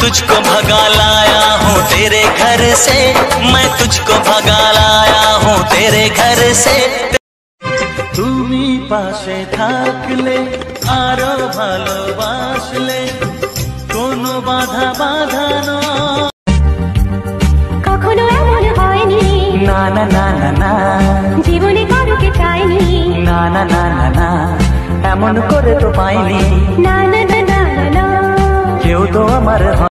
तुझको भगा लाया हूँ तेरे घर से, मैं तुझको भगा लाया हूँ तेरे घर से। তুমি পাশে থাকলে আরো ভালোবাসলে, কোনো বাধা বাঁধানো কখনো এমন হয়নি, না না না না না, জীবনে কারোকে চাইনি, না না না না না, এমন করে তো পাইনি, না না না না না, কেউ তো আমার